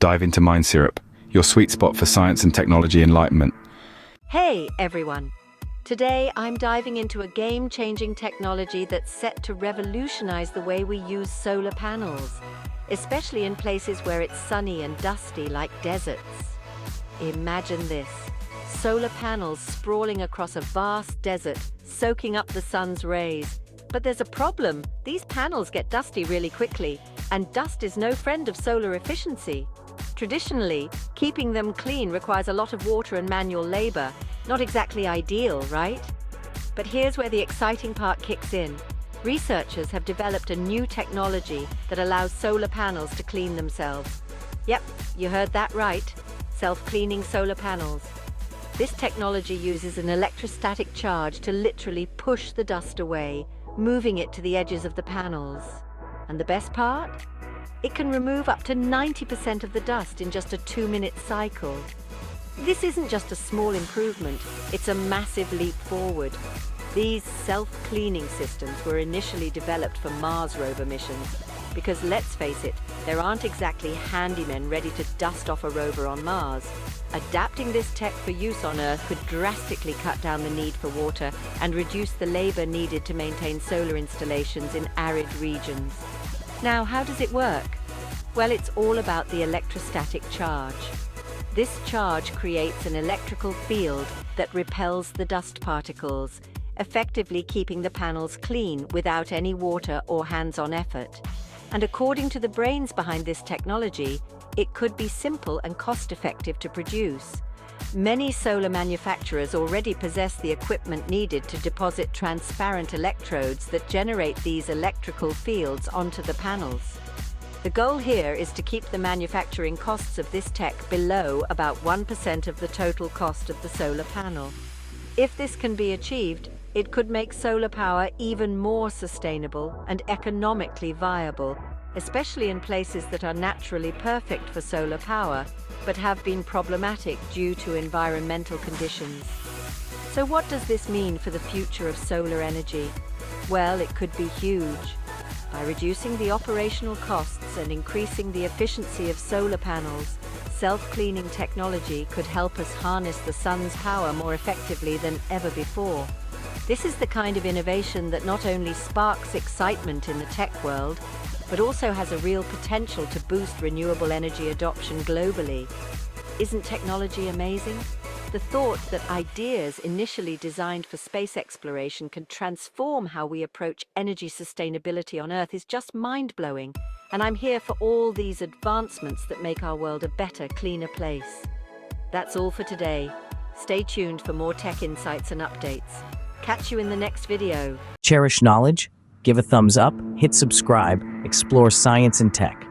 dive into Mind Syrup, your sweet spot for science and technology enlightenment. Hey everyone! Today I'm diving into a game-changing technology that's set to revolutionize the way we use solar panels, especially in places where it's sunny and dusty like deserts. Imagine this: solar panels sprawling across a vast desert, soaking up the sun's rays. But there's a problem. These panels get dusty really quickly, and dust is no friend of solar efficiency. Traditionally, keeping them clean requires a lot of water and manual labor. Not exactly ideal, right? But here's where the exciting part kicks in. Researchers have developed a new technology that allows solar panels to clean themselves. Yep, you heard that right. Self-cleaning solar panels. This technology uses an electrostatic charge to literally push the dust away, moving it to the edges of the panels. And the best part? It can remove up to 90% of the dust in just a 2-minute cycle. This isn't just a small improvement, it's a massive leap forward. These self-cleaning systems were initially developed for Mars rover missions, because let's face it, there aren't exactly handymen ready to dust off a rover on Mars. Adapting this tech for use on Earth could drastically cut down the need for water and reduce the labor needed to maintain solar installations in arid regions. Now, how does it work? Well, it's all about the electrostatic charge. This charge creates an electrical field that repels the dust particles, effectively keeping the panels clean without any water or hands-on effort. And according to the brains behind this technology, it could be simple and cost-effective to produce. Many solar manufacturers already possess the equipment needed to deposit transparent electrodes that generate these electrical fields onto the panels. The goal here is to keep the manufacturing costs of this tech below about 1% of the total cost of the solar panel. If this can be achieved, it could make solar power even more sustainable and economically viable, especially in places that are naturally perfect for solar power, but have been problematic due to environmental conditions. So what does this mean for the future of solar energy? Well, it could be huge. By reducing the operational costs and increasing the efficiency of solar panels, self-cleaning technology could help us harness the sun's power more effectively than ever before. This is the kind of innovation that not only sparks excitement in the tech world, but also has a real potential to boost renewable energy adoption globally. Isn't technology amazing? The thought that ideas initially designed for space exploration can transform how we approach energy sustainability on Earth is just mind-blowing, and I'm here for all these advancements that make our world a better, cleaner place. That's all for today. Stay tuned for more tech insights and updates. Catch you in the next video. Cherish knowledge, give a thumbs up, hit subscribe, explore science and tech.